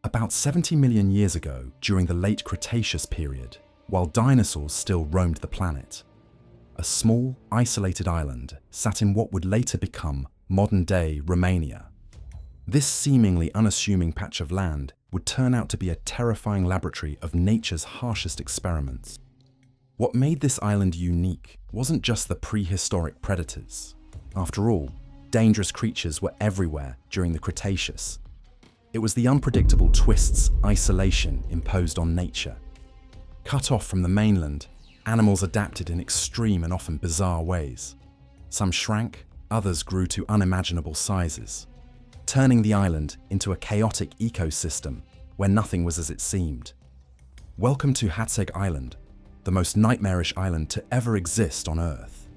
About 70 million years ago, during the Late Cretaceous period, while dinosaurs still roamed the planet, a small, isolated island sat in what would later become modern-day Romania. This seemingly unassuming patch of land would turn out to be a terrifying laboratory of nature's harshest experiments. What made this island unique wasn't just the prehistoric predators. After all, dangerous creatures were everywhere during the Cretaceous. It was the unpredictable twists, isolation imposed on nature. Cut off from the mainland, animals adapted in extreme and often bizarre ways. Some shrank, others grew to unimaginable sizes, turning the island into a chaotic ecosystem where nothing was as it seemed. Welcome to Hațeg Island, the most nightmarish island to ever exist on Earth.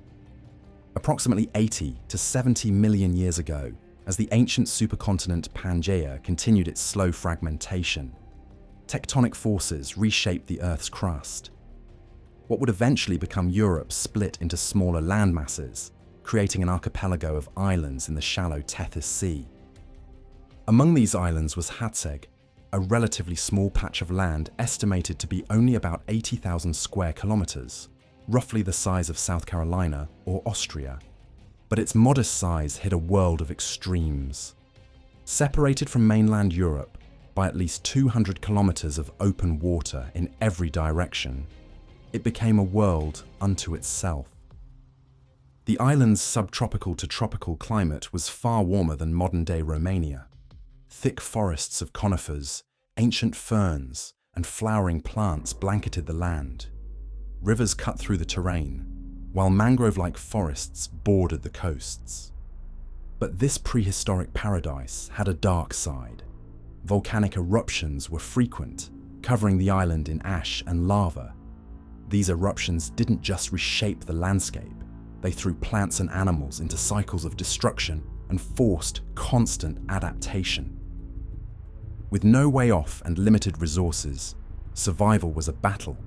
Approximately 80 to 70 million years ago, as the ancient supercontinent Pangaea continued its slow fragmentation, tectonic forces reshaped the Earth's crust. What would eventually become Europe split into smaller landmasses, creating an archipelago of islands in the shallow Tethys Sea. Among these islands was Hațeg, a relatively small patch of land estimated to be only about 80,000 square kilometers, roughly the size of South Carolina or Austria. But its modest size hid a world of extremes. Separated from mainland Europe by at least 200 kilometers of open water in every direction, it became a world unto itself. The island's subtropical to tropical climate was far warmer than modern-day Romania. Thick forests of conifers, ancient ferns, and flowering plants blanketed the land. Rivers cut through the terrain, while mangrove-like forests bordered the coasts. But this prehistoric paradise had a dark side. Volcanic eruptions were frequent, covering the island in ash and lava. These eruptions didn't just reshape the landscape, they threw plants and animals into cycles of destruction and forced constant adaptation. With no way off and limited resources, survival was a battle.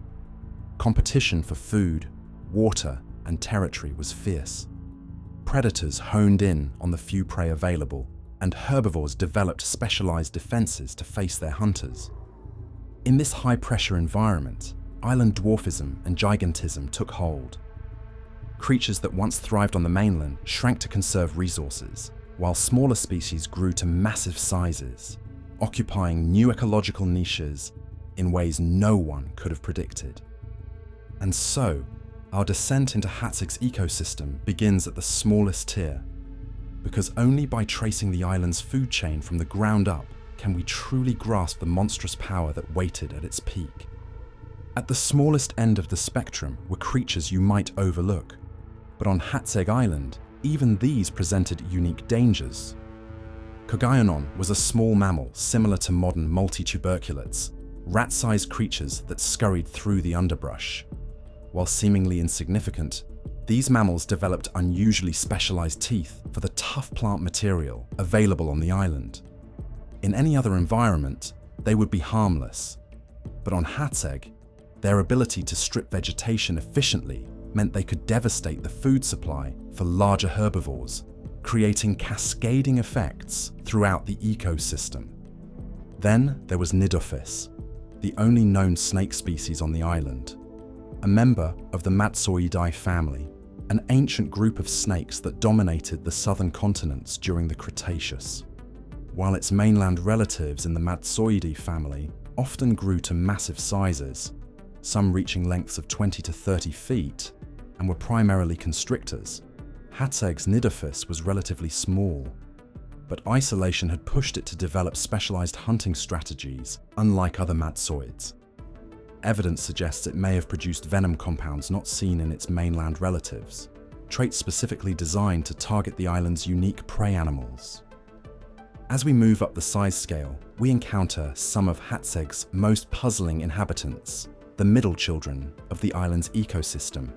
Competition for food, water, and territory was fierce. Predators honed in on the few prey available, and herbivores developed specialized defenses to face their hunters. In this high-pressure environment, island dwarfism and gigantism took hold. Creatures that once thrived on the mainland shrank to conserve resources, while smaller species grew to massive sizes, occupying new ecological niches in ways no one could have predicted. And so, our descent into Hațeg's ecosystem begins at the smallest tier, because only by tracing the island's food chain from the ground up can we truly grasp the monstrous power that waited at its peak. At the smallest end of the spectrum were creatures you might overlook, but on Hațeg Island, even these presented unique dangers. Cogionon was a small mammal similar to modern multituberculates, rat-sized creatures that scurried through the underbrush. While seemingly insignificant, these mammals developed unusually specialized teeth for the tough plant material available on the island. In any other environment, they would be harmless, but on Hațeg, their ability to strip vegetation efficiently meant they could devastate the food supply for larger herbivores, creating cascading effects throughout the ecosystem. Then there was Nidophis, the only known snake species on the island, a member of the Matsoidae family, an ancient group of snakes that dominated the southern continents during the Cretaceous. While its mainland relatives in the Matsoidae family often grew to massive sizes, some reaching lengths of 20 to 30 feet, and were primarily constrictors, Hațeg's Nidophis was relatively small, but isolation had pushed it to develop specialized hunting strategies unlike other matsoids. Evidence suggests it may have produced venom compounds not seen in its mainland relatives, traits specifically designed to target the island's unique prey animals. As we move up the size scale, we encounter some of Hațeg's most puzzling inhabitants, the middle children of the island's ecosystem.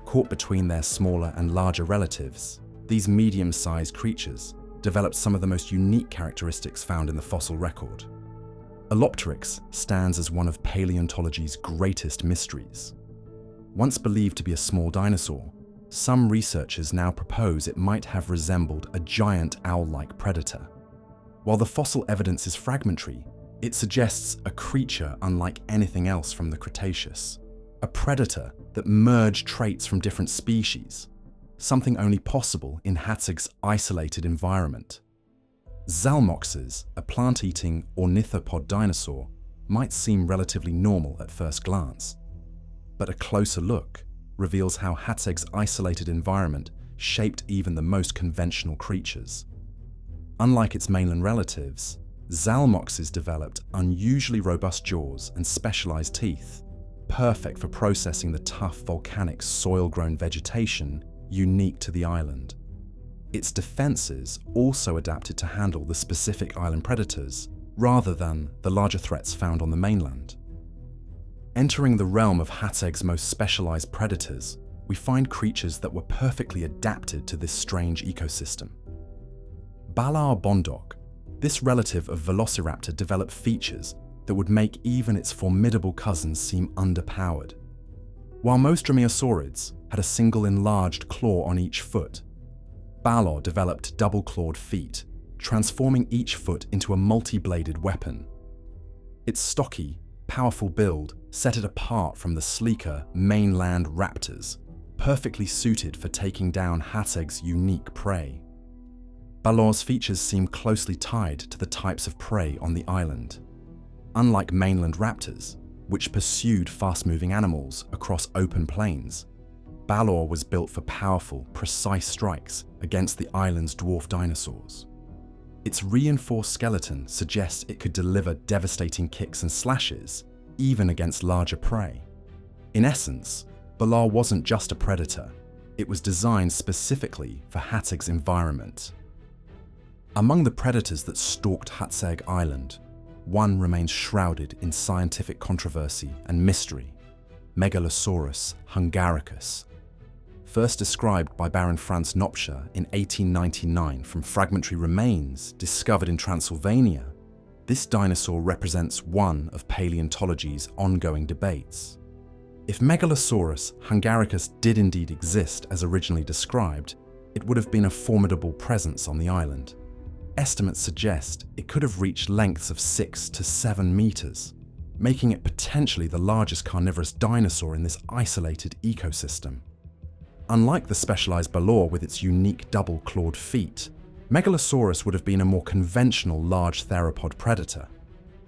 Caught between their smaller and larger relatives, these medium-sized creatures developed some of the most unique characteristics found in the fossil record. Olopteryx stands as one of paleontology's greatest mysteries. Once believed to be a small dinosaur, some researchers now propose it might have resembled a giant owl-like predator. While the fossil evidence is fragmentary, It suggests a creature unlike anything else from the Cretaceous, a predator that merged traits from different species, something only possible in Hațeg's isolated environment. Zalmoxes, a plant-eating ornithopod dinosaur, might seem relatively normal at first glance, but a closer look reveals how Hațeg's isolated environment shaped even the most conventional creatures. Unlike its mainland relatives, Zalmoxes developed unusually robust jaws and specialized teeth, perfect for processing the tough volcanic soil-grown vegetation unique to the island. Its defenses also adapted to handle the specific island predators, rather than the larger threats found on the mainland. Entering the realm of Hațeg's most specialized predators, we find creatures that were perfectly adapted to this strange ecosystem. Balar bondok, this relative of Velociraptor, developed features that would make even its formidable cousins seem underpowered. While most dromaeosaurids had a single enlarged claw on each foot, Balar developed double-clawed feet, transforming each foot into a multi-bladed weapon. Its stocky, powerful build set it apart from the sleeker mainland raptors, perfectly suited for taking down Hațeg's unique prey. Balar's features seem closely tied to the types of prey on the island. Unlike mainland raptors, which pursued fast-moving animals across open plains, Balar was built for powerful, precise strikes against the island's dwarf dinosaurs. Its reinforced skeleton suggests it could deliver devastating kicks and slashes, even against larger prey. In essence, Balar wasn't just a predator, it was designed specifically for Hațeg's environment. Among the predators that stalked Hațeg Island, one remains shrouded in scientific controversy and mystery: Megalosaurus hungaricus. First described by Baron Franz Nopscher in 1899 from fragmentary remains discovered in Transylvania, this dinosaur represents one of paleontology's ongoing debates. If Megalosaurus hungaricus did indeed exist as originally described, it would have been a formidable presence on the island. Estimates suggest it could have reached lengths of 6 to 7 meters, making it potentially the largest carnivorous dinosaur in this isolated ecosystem. Unlike the specialized Balar with its unique double-clawed feet, Megalosaurus would have been a more conventional large theropod predator,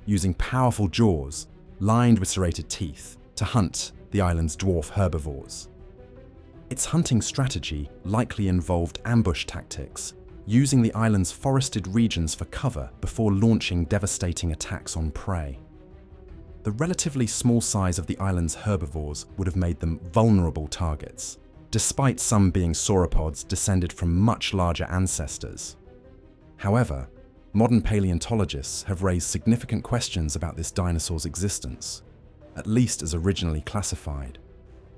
using powerful jaws lined with serrated teeth to hunt the island's dwarf herbivores. Its hunting strategy likely involved ambush tactics, using the island's forested regions for cover before launching devastating attacks on prey. The relatively small size of the island's herbivores would have made them vulnerable targets, despite some being sauropods descended from much larger ancestors. However, modern paleontologists have raised significant questions about this dinosaur's existence, at least as originally classified.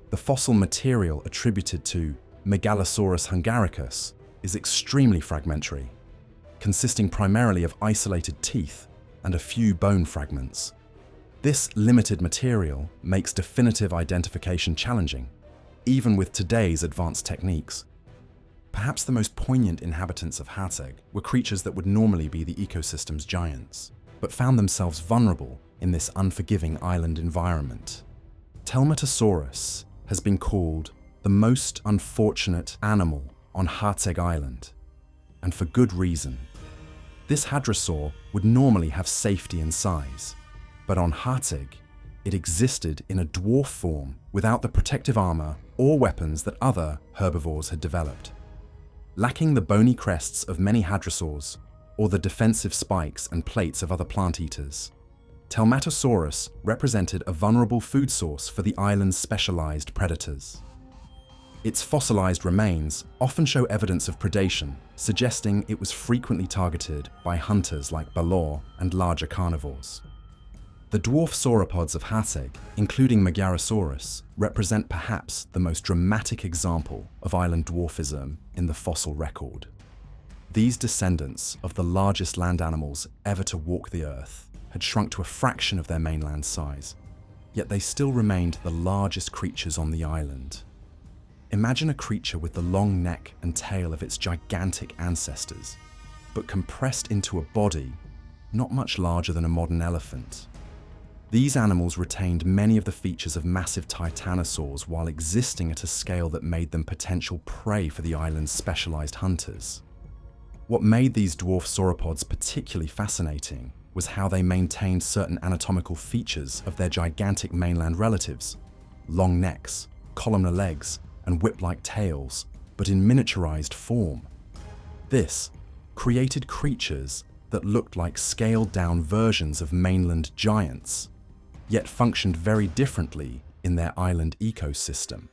The fossil material attributed to Megalosaurus hungaricus is extremely fragmentary, consisting primarily of isolated teeth and a few bone fragments. This limited material makes definitive identification challenging, even with today's advanced techniques. Perhaps the most poignant inhabitants of Hațeg were creatures that would normally be the ecosystem's giants, but found themselves vulnerable in this unforgiving island environment. Telmatosaurus has been called the most unfortunate animal on Hațeg Island, and for good reason. This hadrosaur would normally have safety and size, but on Hațeg, it existed in a dwarf form without the protective armor or weapons that other herbivores had developed. Lacking the bony crests of many hadrosaurs or the defensive spikes and plates of other plant eaters, Telmatosaurus represented a vulnerable food source for the island's specialized predators. Its fossilized remains often show evidence of predation, suggesting it was frequently targeted by hunters like Balar and larger carnivores. The dwarf sauropods of Hațeg, including Megalosaurus, represent perhaps the most dramatic example of island dwarfism in the fossil record. These descendants of the largest land animals ever to walk the earth had shrunk to a fraction of their mainland size, yet they still remained the largest creatures on the island. Imagine a creature with the long neck and tail of its gigantic ancestors, but compressed into a body not much larger than a modern elephant. These animals retained many of the features of massive titanosaurs while existing at a scale that made them potential prey for the island's specialized hunters. What made these dwarf sauropods particularly fascinating was how they maintained certain anatomical features of their gigantic mainland relatives: long necks, columnar legs, and whip-like tails, but in miniaturized form. This created creatures that looked like scaled-down versions of mainland giants, yet functioned very differently in their island ecosystem.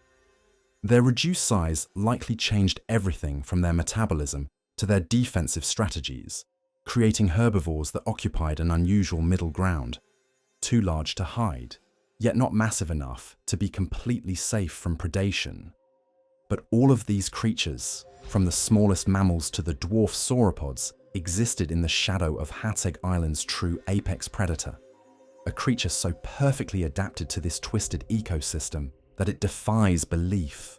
Their reduced size likely changed everything from their metabolism to their defensive strategies, creating herbivores that occupied an unusual middle ground, too large to hide, yet not massive enough to be completely safe from predation. But all of these creatures, from the smallest mammals to the dwarf sauropods, existed in the shadow of Hațeg Island's true apex predator, a creature so perfectly adapted to this twisted ecosystem that it defies belief.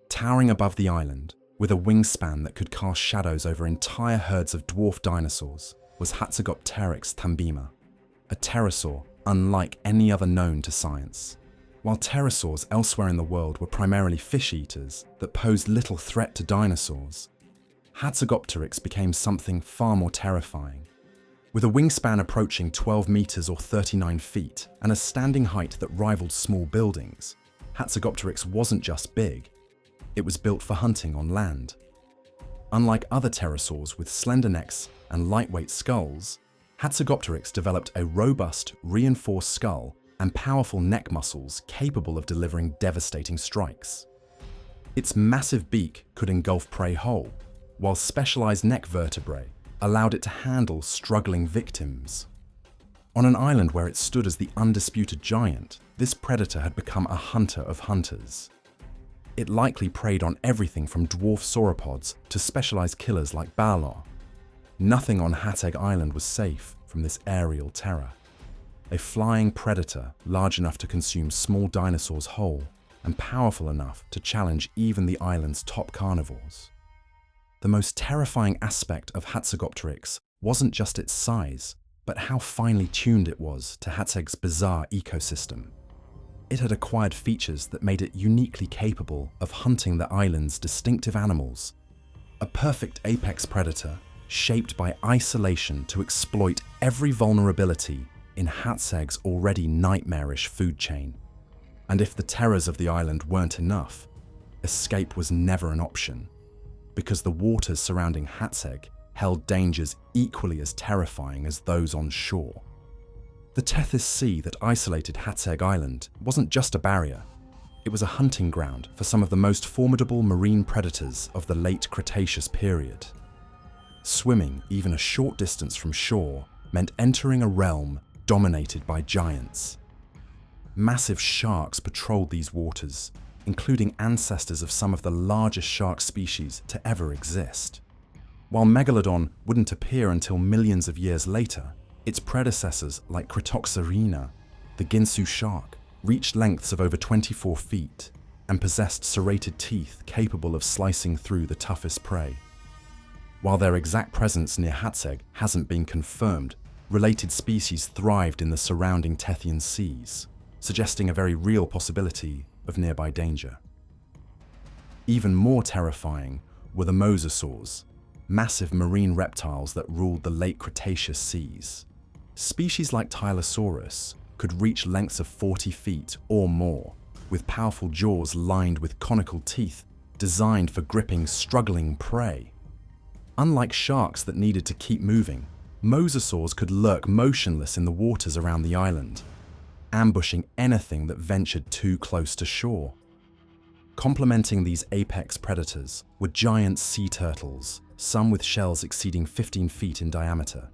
Towering above the island, with a wingspan that could cast shadows over entire herds of dwarf dinosaurs, was Hatzegopteryx thambima, a pterosaur unlike any other known to science. While pterosaurs elsewhere in the world were primarily fish-eaters that posed little threat to dinosaurs, Hatzegopteryx became something far more terrifying. With a wingspan approaching 12 meters or 39 feet and a standing height that rivaled small buildings, Hatzegopteryx wasn't just big, it was built for hunting on land. Unlike other pterosaurs with slender necks and lightweight skulls, Hatzegopteryx developed a robust, reinforced skull and powerful neck muscles capable of delivering devastating strikes. Its massive beak could engulf prey whole, while specialized neck vertebrae allowed it to handle struggling victims. On an island where it stood as the undisputed giant, this predator had become a hunter of hunters. It likely preyed on everything from dwarf sauropods to specialized killers like Balor. Nothing on Hațeg Island was safe from this aerial terror. A flying predator large enough to consume small dinosaurs whole and powerful enough to challenge even the island's top carnivores. The most terrifying aspect of Hatzegopteryx wasn't just its size, but how finely tuned it was to Hațeg's bizarre ecosystem. It had acquired features that made it uniquely capable of hunting the island's distinctive animals, a perfect apex predator shaped by isolation to exploit every vulnerability in Hațeg's already nightmarish food chain. And if the terrors of the island weren't enough, escape was never an option, because the waters surrounding Hațeg held dangers equally as terrifying as those on shore. The Tethys Sea that isolated Hațeg Island wasn't just a barrier, it was a hunting ground for some of the most formidable marine predators of the Late Cretaceous period. Swimming even a short distance from shore meant entering a realm dominated by giants. Massive sharks patrolled these waters, including ancestors of some of the largest shark species to ever exist. While Megalodon wouldn't appear until millions of years later, its predecessors like Cretoxarina, the Ginsu shark, reached lengths of over 24 feet and possessed serrated teeth capable of slicing through the toughest prey. While their exact presence near Hațeg hasn't been confirmed, related species thrived in the surrounding Tethyan seas, suggesting a very real possibility of nearby danger. Even more terrifying were the mosasaurs, massive marine reptiles that ruled the Late Cretaceous seas. Species like Tylosaurus could reach lengths of 40 feet or more, with powerful jaws lined with conical teeth designed for gripping struggling prey. Unlike sharks that needed to keep moving, mosasaurs could lurk motionless in the waters around the island, ambushing anything that ventured too close to shore. Complementing these apex predators were giant sea turtles, some with shells exceeding 15 feet in diameter.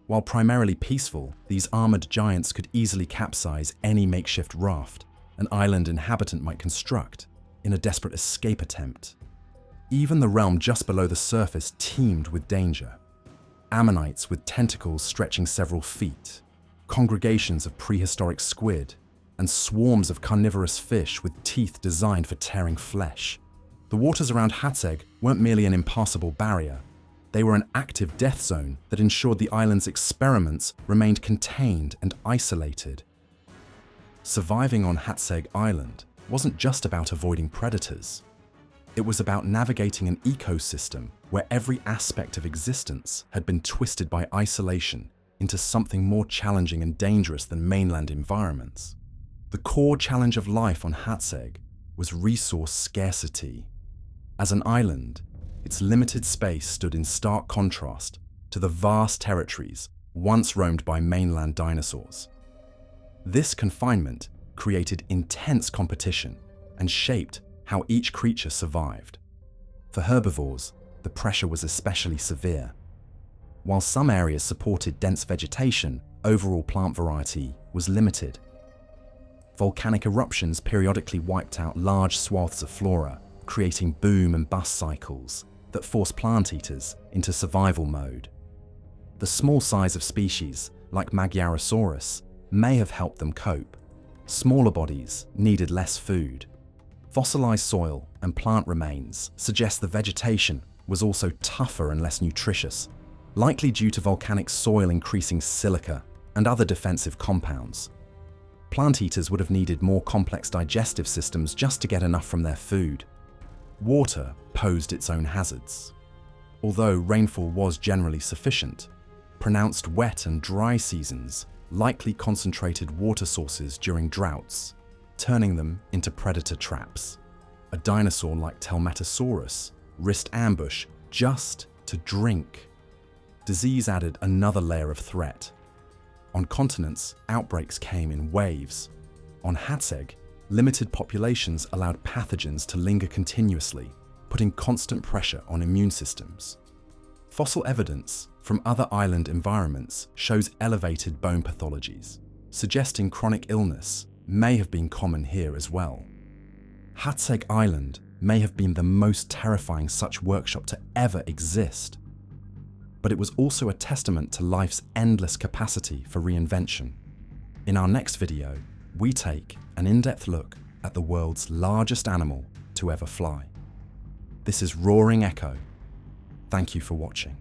While primarily peaceful, these armored giants could easily capsize any makeshift raft an island inhabitant might construct in a desperate escape attempt. Even the realm just below the surface teemed with danger. Ammonites with tentacles stretching several feet, congregations of prehistoric squid, and swarms of carnivorous fish with teeth designed for tearing flesh. The waters around Hațeg weren't merely an impassable barrier, They were an active death zone that ensured the island's experiments remained contained and isolated. Surviving on Hațeg Island wasn't just about avoiding predators. It was about navigating an ecosystem where every aspect of existence had been twisted by isolation into something more challenging and dangerous than mainland environments. The core challenge of life on Hațeg was resource scarcity. As an island, its limited space stood in stark contrast to the vast territories once roamed by mainland dinosaurs. This confinement created intense competition and shaped how each creature survived. For herbivores, the pressure was especially severe. While some areas supported dense vegetation, overall plant variety was limited. Volcanic eruptions periodically wiped out large swaths of flora, creating boom and bust cycles that forced plant eaters into survival mode. The small size of species, like Magyarosaurus, may have helped them cope. Smaller bodies needed less food. Fossilized soil and plant remains suggest the vegetation was also tougher and less nutritious, likely due to volcanic soil increasing silica and other defensive compounds. Plant eaters would have needed more complex digestive systems just to get enough from their food. Water posed its own hazards. Although rainfall was generally sufficient, pronounced wet and dry seasons likely concentrated water sources during droughts, turning them into predator traps. A dinosaur like Telmatosaurus risked ambush just to drink. Disease added another layer of threat. On continents, outbreaks came in waves. On Hațeg, limited populations allowed pathogens to linger continuously, putting constant pressure on immune systems. Fossil evidence from other island environments shows elevated bone pathologies, suggesting chronic illness may have been common here as well. Hațeg Island may have been the most terrifying such workshop to ever exist, but it was also a testament to life's endless capacity for reinvention. In our next video, we take an in-depth look at the world's largest animal to ever fly. This is RoaringEcho. Thank you for watching.